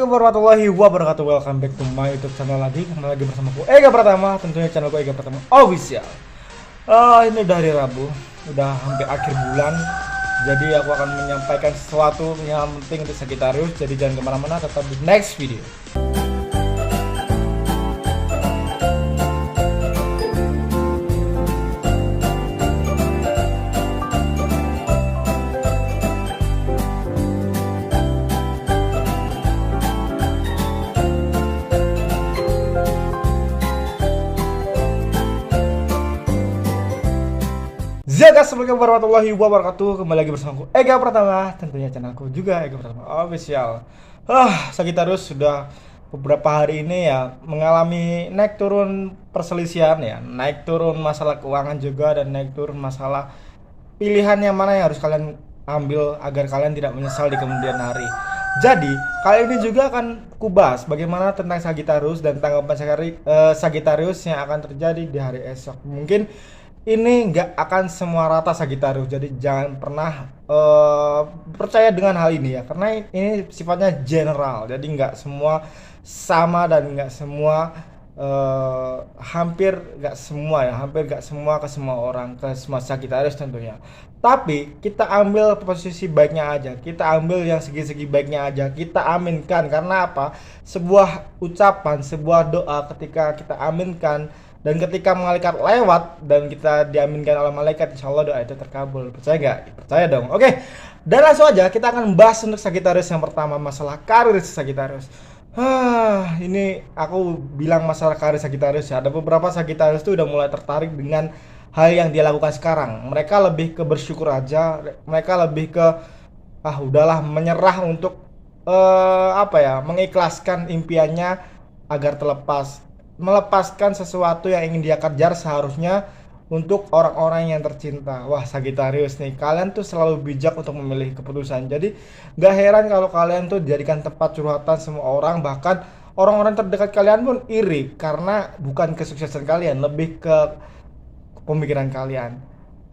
Assalamualaikum warahmatullahi wabarakatuh. Welcome back to my YouTube channel lagi. Kembali lagi bersamaku Ega Pratama. Tentunya channelku Ega Pratama Official. Ini udah hari Rabu, udah hampir akhir bulan. Jadi aku akan menyampaikan sesuatu yang penting untuk Sagittarius. Jadi jangan kemana-mana, tetap di next video. Assalamualaikum warahmatullahi wabarakatuh. Kembali lagi bersamaku Ega Pratama. Tentunya channelku juga Ega Pratama Official. Sagittarius sudah beberapa hari ini ya mengalami naik turun perselisihan ya, naik turun masalah keuangan juga, dan naik turun masalah pilihan yang mana yang harus kalian ambil agar kalian tidak menyesal di kemudian hari. Jadi kali ini juga akan kubahas bagaimana tentang Sagittarius dan tanggapan Sagittarius yang akan terjadi di hari esok. Mungkin ini nggak akan semua rata Sagittarius, jadi jangan pernah percaya dengan hal ini ya, karena ini sifatnya general, jadi nggak semua sama dan nggak semua hampir nggak semua ke semua orang, ke semua Sagittarius tentunya. Tapi kita ambil posisi baiknya aja, kita ambil yang segi-segi baiknya aja, kita aminkan. Karena apa? Sebuah ucapan, sebuah doa ketika kita aminkan dan ketika malaikat lewat dan kita diaminkan oleh malaikat, insya Allah doa itu terkabul. Percaya nggak? Percaya dong. Oke, dan langsung aja kita akan bahas untuk Sagittarius yang pertama, masalah karir Sagittarius. Ini aku bilang masalah karir Sagittarius ya. Ada beberapa Sagittarius tuh udah mulai tertarik dengan hal yang dia lakukan sekarang. Mereka lebih ke bersyukur aja. Mereka lebih ke udahlah, menyerah untuk mengikhlaskan impiannya agar terlepas, melepaskan sesuatu yang ingin dia kejar seharusnya untuk orang-orang yang tercinta. Wah, Sagittarius nih, kalian tuh selalu bijak untuk memilih keputusan. Jadi gak heran kalau kalian tuh dijadikan tempat curhatan semua orang, bahkan orang-orang terdekat kalian pun iri karena bukan kesuksesan kalian, lebih ke pemikiran kalian.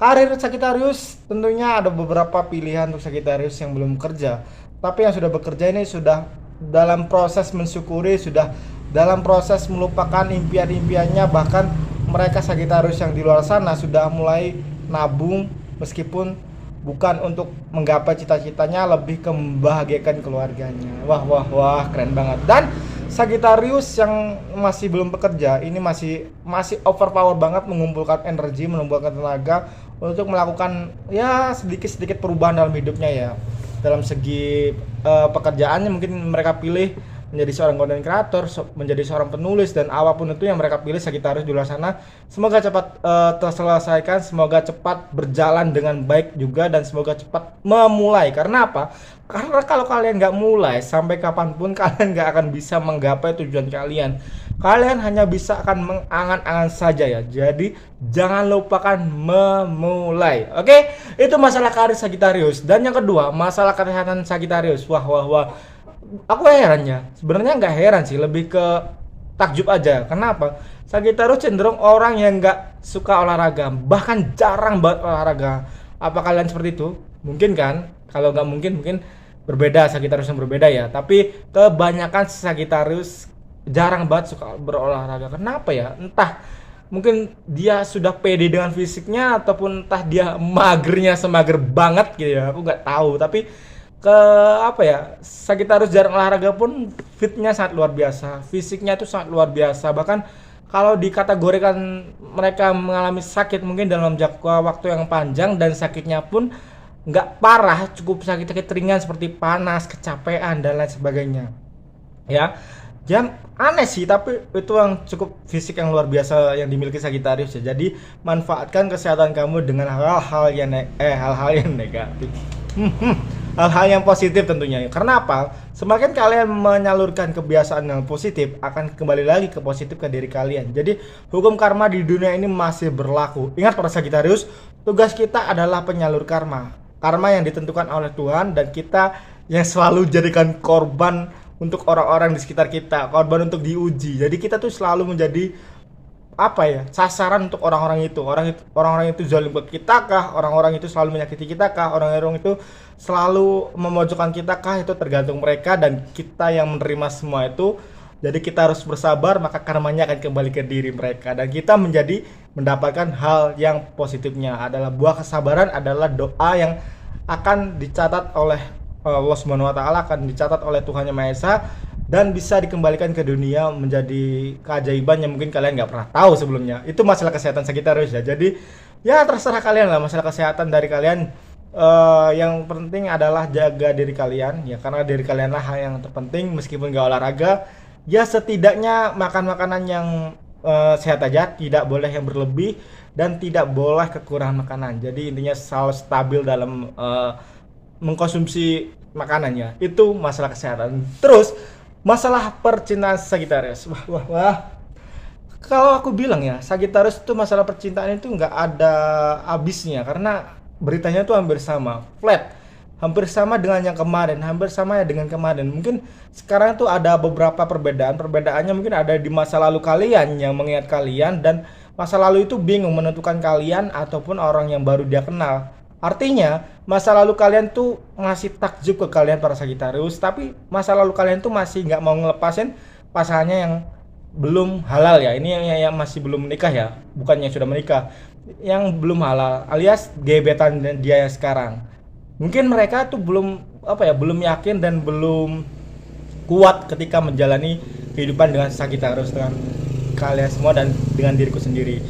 Karir Sagittarius tentunya ada beberapa pilihan untuk Sagittarius yang belum kerja, tapi yang sudah bekerja ini sudah dalam proses mensyukuri, sudah dalam proses melupakan impian-impiannya. Bahkan mereka Sagittarius yang di luar sana sudah mulai nabung, meskipun bukan untuk menggapai cita-citanya, lebih ke membahagiakan keluarganya. Wah, keren banget. Dan Sagittarius yang masih belum bekerja ini masih overpower banget, mengumpulkan energi, mengumpulkan tenaga untuk melakukan ya sedikit-sedikit perubahan dalam hidupnya ya. Dalam segi pekerjaannya mungkin mereka pilih menjadi seorang content creator, menjadi seorang penulis, dan apapun itu yang mereka pilih Sagittarius di luar sana, semoga cepat terselesaikan, semoga cepat berjalan dengan baik juga, dan semoga cepat memulai. Karena apa? Karena kalau kalian nggak mulai, sampai kapanpun kalian nggak akan bisa menggapai tujuan kalian. Kalian hanya bisa akan mengangan-angan saja ya. Jadi jangan lupakan memulai. Oke? Itu masalah karir Sagittarius. Dan yang kedua, masalah kesehatan Sagittarius. Wah. Aku heran ya, sebenarnya nggak heran sih, lebih ke takjub aja. Kenapa? Sagittarius cenderung orang yang nggak suka olahraga, bahkan jarang banget olahraga. Apa kalian seperti itu? Mungkin kan? Kalau nggak mungkin berbeda, Sagittarius yang berbeda ya. Tapi kebanyakan Sagittarius jarang banget suka berolahraga. Kenapa ya? Entah mungkin dia sudah pede dengan fisiknya, ataupun entah dia magernya semager banget gitu ya. Aku nggak tahu, tapi Sagittarius jarang olahraga pun fitnya sangat luar biasa, fisiknya itu sangat luar biasa. Bahkan kalau dikategorikan mereka mengalami sakit mungkin dalam jangka waktu yang panjang, dan sakitnya pun nggak parah, cukup sakit-sakit ringan seperti panas, kecapean, dan lain sebagainya ya. Aneh sih, tapi itu yang cukup fisik yang luar biasa yang dimiliki Sagittarius ya. Jadi manfaatkan kesehatan kamu dengan hal-hal yang negatif. Hal-hal yang positif tentunya. Karena apa? Semakin kalian menyalurkan kebiasaan yang positif, akan kembali lagi ke positif ke diri kalian. Jadi hukum karma di dunia ini masih berlaku. Ingat para Sagittarius, tugas kita adalah penyalur karma. Karma yang ditentukan oleh Tuhan, dan kita yang selalu jadikan korban untuk orang-orang di sekitar kita, korban untuk diuji. Jadi kita tuh selalu menjadi apa ya, sasaran untuk orang-orang itu. Orang-orang itu zalim ke kita kah, orang-orang itu selalu menyakiti kita kah, orang-orang itu selalu memojokkan kita kah, itu tergantung mereka dan kita yang menerima semua itu. Jadi kita harus bersabar, maka karmanya akan kembali ke diri mereka dan kita menjadi mendapatkan hal yang positifnya. Adalah buah kesabaran, adalah doa yang akan dicatat oleh Allah Subhanahu wa taala, akan dicatat oleh Tuhan Yang Maha Esa dan bisa dikembalikan ke dunia menjadi keajaiban yang mungkin kalian nggak pernah tahu sebelumnya. Itu masalah kesehatan Sagittarius ya. Jadi ya terserah kalian lah masalah kesehatan dari kalian. Yang penting adalah jaga diri kalian ya, karena diri kalian lah yang terpenting. Meskipun nggak olahraga, ya setidaknya makan makanan yang sehat aja, tidak boleh yang berlebih dan tidak boleh kekurangan makanan. Jadi intinya selalu stabil dalam mengkonsumsi makanannya. Itu masalah kesehatan. Terus masalah percintaan Sagittarius. Wah. Kalau aku bilang ya, Sagittarius itu masalah percintaan itu nggak ada habisnya karena beritanya tuh hampir sama, flat. Hampir sama dengan yang kemarin, hampir sama ya dengan kemarin. Mungkin sekarang tuh ada beberapa perbedaan. Perbedaannya mungkin ada di masa lalu kalian yang mengingat kalian dan masa lalu itu bingung menentukan kalian ataupun orang yang baru dia kenal. Artinya, masa lalu kalian tuh masih takjub ke kalian para Sagittarius, tapi masa lalu kalian tuh masih nggak mau ngelepasin pasangannya yang belum halal ya. Ini yang masih belum menikah ya, bukan yang sudah menikah. Yang belum halal, alias gebetan dia yang sekarang. Mungkin mereka tuh belum belum yakin dan belum kuat ketika menjalani kehidupan dengan Sagittarius, dengan kalian semua dan dengan diriku sendiri.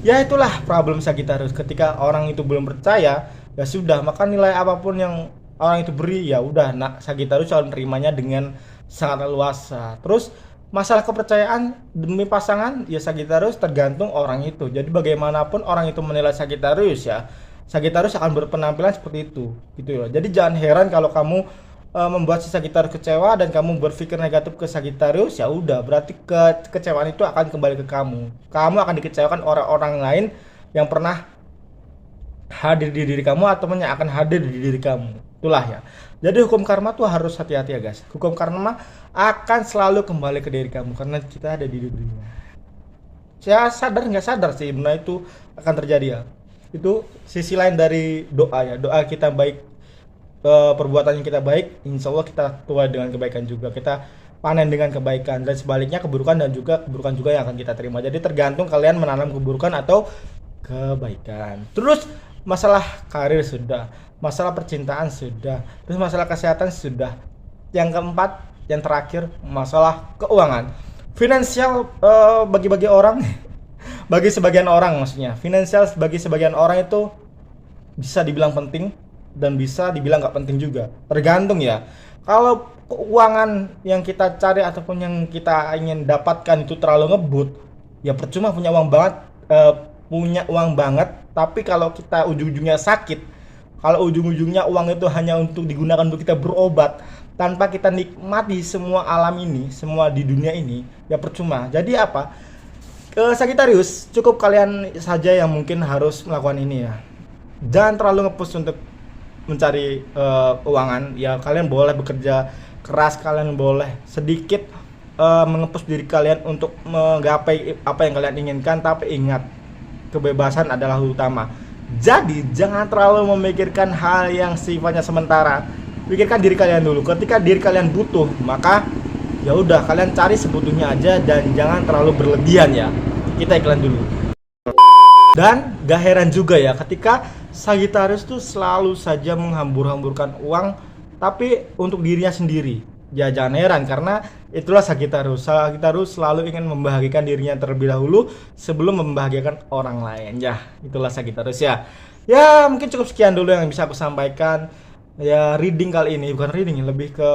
Ya itulah problem Sagittarius, ketika orang itu belum percaya, ya sudah, maka nilai apapun yang orang itu beri ya udah, Sagittarius selalu menerimanya dengan sangat leluasa. Terus masalah kepercayaan demi pasangan ya Sagittarius tergantung orang itu. Jadi bagaimanapun orang itu menilai Sagittarius ya, Sagittarius akan berpenampilan seperti itu gitu ya. Jadi jangan heran kalau kamu membuat si Sagittarius kecewa dan kamu berpikir negatif ke Sagittarius, ya udah berarti kekecewaan itu akan kembali ke kamu. Kamu akan dikecewakan orang-orang lain yang pernah hadir di diri kamu atau yang akan hadir di diri kamu. Itulah ya. Jadi hukum karma tuh harus hati-hati ya guys. Hukum karma akan selalu kembali ke diri kamu karena kita ada di dunia. Saya sadar nggak sadar sih benar itu akan terjadi ya. Itu sisi lain dari doa ya. Doa kita baik, perbuatan yang kita baik, insya Allah kita tuai dengan kebaikan juga, kita panen dengan kebaikan, dan sebaliknya keburukan juga yang akan kita terima. Jadi tergantung kalian menanam keburukan atau kebaikan. Terus masalah karir sudah, masalah percintaan sudah, terus masalah kesehatan sudah. Yang keempat, yang terakhir, masalah keuangan, finansial. Bagi orang bagi sebagian orang maksudnya, finansial bagi sebagian orang itu bisa dibilang penting dan bisa dibilang nggak penting juga, tergantung ya. Kalau keuangan yang kita cari ataupun yang kita ingin dapatkan itu terlalu ngebut, ya percuma punya uang banget, tapi kalau kita ujung-ujungnya sakit, kalau ujung-ujungnya uang itu hanya untuk digunakan untuk kita berobat tanpa kita nikmati semua alam ini, semua di dunia ini, ya percuma. Jadi apa? Sagittarius, cukup kalian saja yang mungkin harus melakukan ini ya. Jangan terlalu nge-push untuk mencari keuangan ya. Kalian boleh bekerja keras, kalian boleh sedikit mengepus diri kalian untuk menggapai apa yang kalian inginkan, tapi ingat, kebebasan adalah utama. Jadi jangan terlalu memikirkan hal yang sifatnya sementara. Pikirkan diri kalian dulu. Ketika diri kalian butuh, maka ya udah kalian cari sebutuhnya aja dan jangan terlalu berlebihan ya. Kita iklan dulu. Dan gak heran juga ya ketika Sagittarius tuh selalu saja menghambur-hamburkan uang tapi untuk dirinya sendiri. Ya jangan heran karena itulah Sagittarius. Sagittarius selalu ingin membahagiakan dirinya terlebih dahulu sebelum membahagiakan orang lain. Ya, itulah Sagittarius ya. Ya, mungkin cukup sekian dulu yang bisa aku sampaikan. Ya, reading kali ini, bukan reading, lebih ke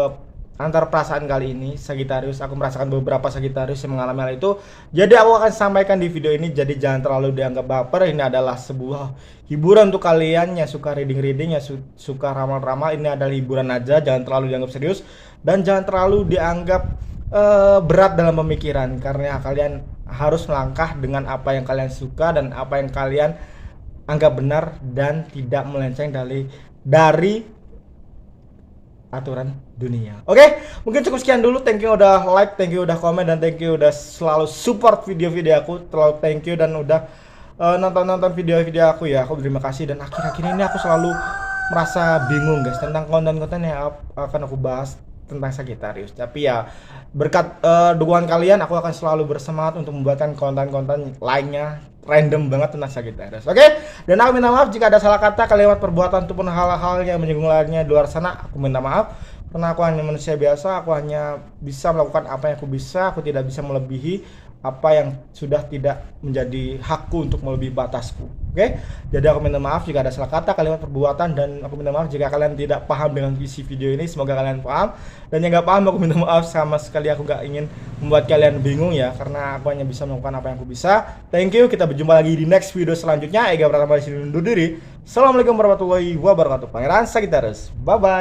antar perasaan kali ini Sagittarius. Aku merasakan beberapa Sagittarius yang mengalami hal itu. Jadi aku akan sampaikan di video ini. Jadi jangan terlalu dianggap baper. Ini adalah sebuah hiburan untuk kalian yang suka reading-reading, yang suka ramal-ramal. Ini adalah hiburan aja, jangan terlalu dianggap serius. Dan jangan terlalu dianggap berat dalam pemikiran. Karena kalian harus melangkah dengan apa yang kalian suka dan apa yang kalian anggap benar dan tidak melenceng dari aturan dunia. Oke, mungkin cukup sekian dulu. Thank you udah like, thank you udah komen, dan thank you udah selalu support video-video aku. Terlalu thank you dan udah nonton-nonton video-video aku ya. Aku terima kasih, dan akhir-akhir ini aku selalu merasa bingung guys tentang konten-konten yang akan aku bahas tentang Sagittarius. Tapi ya berkat dukungan kalian, aku akan selalu bersemangat untuk membuatkan konten-konten lainnya random banget tentang Sagittarius. Oke? Dan aku minta maaf jika ada salah kata, kalimat, perbuatan ataupun hal-hal yang menyinggung lainnya di luar sana. Aku minta maaf karena aku hanya manusia biasa, aku hanya bisa melakukan apa yang aku bisa, aku tidak bisa melebihi apa yang sudah tidak menjadi hakku untuk melebihi batasku. Oke? Jadi aku minta maaf jika ada salah kata, kalimat, perbuatan, dan aku minta maaf jika kalian tidak paham dengan isi video ini. Semoga kalian paham, dan yang gak paham aku minta maaf, sama sekali aku gak ingin membuat kalian bingung ya, karena aku hanya bisa melakukan apa yang aku bisa. Thank you, kita berjumpa lagi di next video selanjutnya. Ega Pratama di sini undur diri. Assalamualaikum warahmatullahi wabarakatuh. Pangeran Sagittarius, bye bye.